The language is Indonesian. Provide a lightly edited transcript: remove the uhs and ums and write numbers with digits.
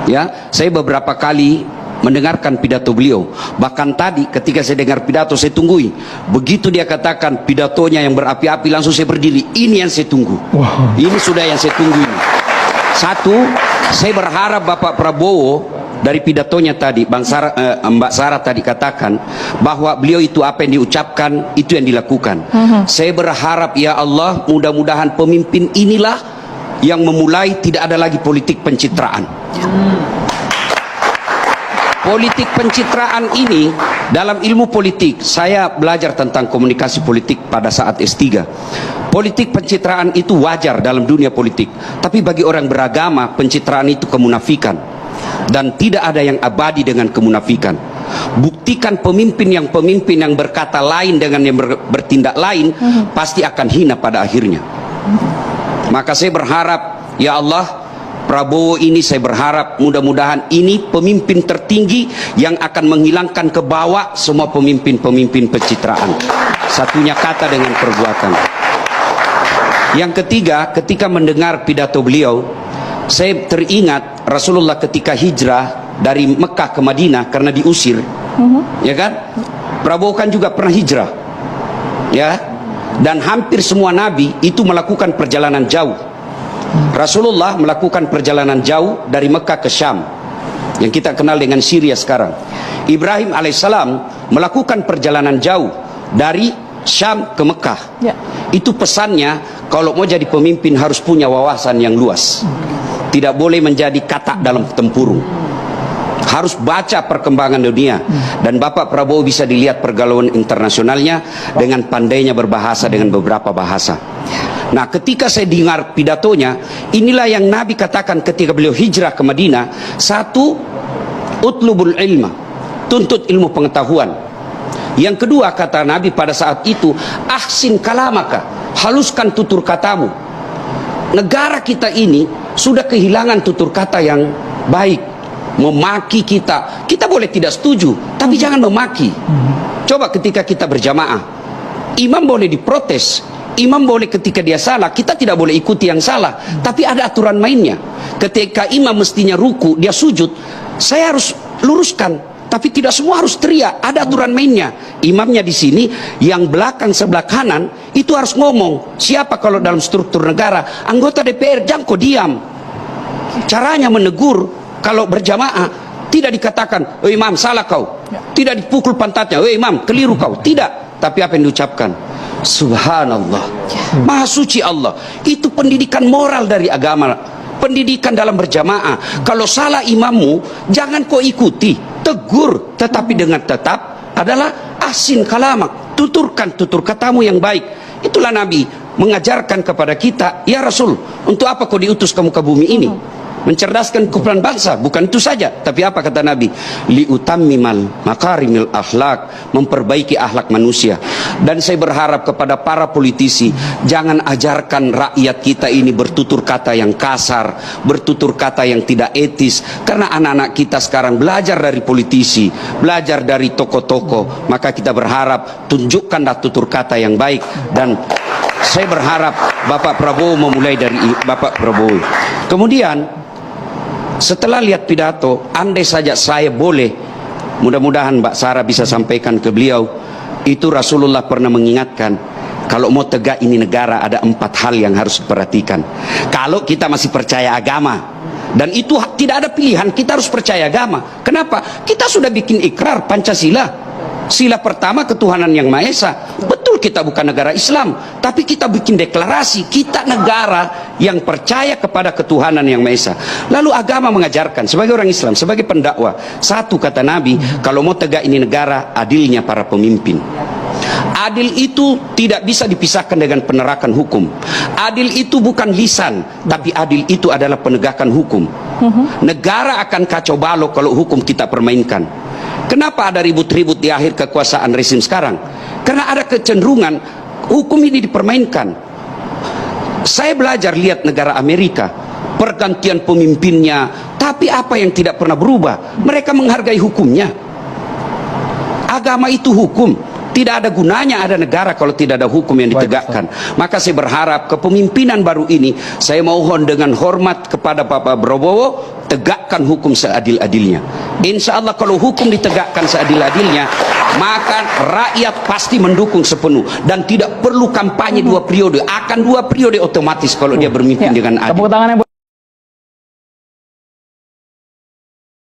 Ya, saya beberapa kali mendengarkan pidato beliau. Bahkan tadi ketika saya dengar pidato, saya tunggui. Begitu dia katakan pidatonya yang berapi-api, langsung saya berdiri. Ini yang saya tunggu. Ini sudah yang saya tunggu ini. Satu, saya berharap Bapak Prabowo dari pidatonya tadi, Mbak Sarah tadi katakan bahwa beliau itu apa yang diucapkan itu yang dilakukan. Saya berharap ya Allah, mudah-mudahan pemimpin inilah yang memulai tidak ada lagi politik pencitraan. Politik pencitraan ini dalam ilmu politik, saya belajar tentang komunikasi politik pada saat S3. Politik pencitraan itu wajar dalam dunia politik, tapi bagi orang beragama pencitraan itu kemunafikan, dan tidak ada yang abadi dengan kemunafikan. Buktikan pemimpin yang berkata lain dengan yang bertindak lain, pasti akan hina pada akhirnya. Maka saya berharap ya Allah, Prabowo ini saya berharap mudah-mudahan ini pemimpin tertinggi yang akan menghilangkan ke bawah semua pemimpin-pemimpin pencitraan. Satunya kata dengan perbuatan. Yang ketiga, ketika mendengar pidato beliau, saya teringat Rasulullah ketika hijrah dari Mekah ke Madinah karena diusir. Ya kan? Prabowo kan juga pernah hijrah. Ya. Dan hampir semua nabi itu melakukan perjalanan jauh. Rasulullah melakukan perjalanan jauh dari Mekah ke Syam, yang kita kenal dengan Syria sekarang. Ibrahim alaihissalam melakukan perjalanan jauh dari Syam ke Mekah. Itu pesannya, kalau mau jadi pemimpin harus punya wawasan yang luas. Tidak boleh menjadi katak dalam tempurung. Harus baca perkembangan dunia. Dan Bapak Prabowo bisa dilihat pergaulan internasionalnya dengan pandainya berbahasa dengan beberapa bahasa. Nah, ketika saya dengar pidatonya, inilah yang Nabi katakan ketika beliau hijrah ke Madinah. Satu, utlubul ilma, tuntut ilmu pengetahuan. Yang kedua, kata Nabi pada saat itu, ahsin kalamaka, haluskan tutur katamu. Negara kita ini sudah kehilangan tutur kata yang baik. Memaki kita boleh tidak setuju, tapi jangan memaki. Coba ketika kita berjamaah, imam boleh diprotes, imam boleh ketika dia salah, kita tidak boleh ikuti yang salah, tapi ada aturan mainnya. Ketika imam mestinya ruku, dia sujud, saya harus luruskan, tapi tidak semua harus teriak, ada aturan mainnya. Imamnya di sini, yang belakang sebelah kanan itu harus ngomong. Siapa kalau dalam struktur negara, anggota DPR, jangan kau diam. Caranya menegur. Kalau berjamaah tidak dikatakan, "Oh imam salah kau." Tidak dipukul pantatnya, "Oh imam keliru kau." Tidak, tapi apa yang diucapkan? Subhanallah, Maha suci Allah. Itu pendidikan moral dari agama, pendidikan dalam berjamaah. Kalau salah imammu, jangan kau ikuti, tegur, tetapi dengan tetap adalah ahsin kalamak, tuturkan tutur katamu yang baik. Itulah Nabi mengajarkan kepada kita, ya Rasul, untuk apa kau diutus kamu ke bumi ini? Mencerdaskan kumpulan bangsa, bukan itu saja, tapi apa kata Nabi? Liutammimal makarimil akhlak, memperbaiki akhlak manusia. Dan saya berharap kepada para politisi, jangan ajarkan rakyat kita ini bertutur kata yang kasar, bertutur kata yang tidak etis, karena anak-anak kita sekarang belajar dari politisi, belajar dari tokoh-tokoh. Maka kita berharap tunjukkanlah tutur kata yang baik. Dan saya berharap Bapak Prabowo memulai dari Bapak Prabowo. Kemudian setelah lihat pidato, andai saja saya boleh, mudah-mudahan Mbak Sarah bisa sampaikan ke beliau, itu Rasulullah pernah mengingatkan, kalau mau tegak ini negara ada 4 hal yang harus diperhatikan. Kalau kita masih percaya agama, dan itu tidak ada pilihan, kita harus percaya agama. Kenapa? Kita sudah bikin ikrar Pancasila. Sila pertama ketuhanan yang Maha Esa. Betul kita bukan negara Islam, tapi kita bikin deklarasi kita negara yang percaya kepada ketuhanan yang Maha Esa. Lalu agama mengajarkan sebagai orang Islam, sebagai pendakwah, satu kata Nabi, kalau mau tegak ini negara, adilnya para pemimpin. Adil itu tidak bisa dipisahkan dengan penerakan hukum. Adil itu bukan lisan, tapi adil itu adalah penegakan hukum. Negara akan kacau balau kalau hukum kita permainkan. Kenapa ada ribut-ribut di akhir kekuasaan rezim sekarang? Karena ada kecenderungan hukum ini dipermainkan. Saya belajar lihat negara Amerika, pergantian pemimpinnya, tapi apa yang tidak pernah berubah? Mereka menghargai hukumnya. Agama itu hukum. Tidak ada gunanya ada negara kalau tidak ada hukum yang ditegakkan. Maka saya berharap kepemimpinan baru ini, saya mohon dengan hormat kepada Bapak Prabowo, tegakkan hukum seadil-adilnya. Insya Allah kalau hukum ditegakkan seadil-adilnya, maka rakyat pasti mendukung sepenuh dan tidak perlu kampanye 2 periode. Akan 2 periode otomatis kalau dia bermimpi dengan adil. Tepuk tangan yang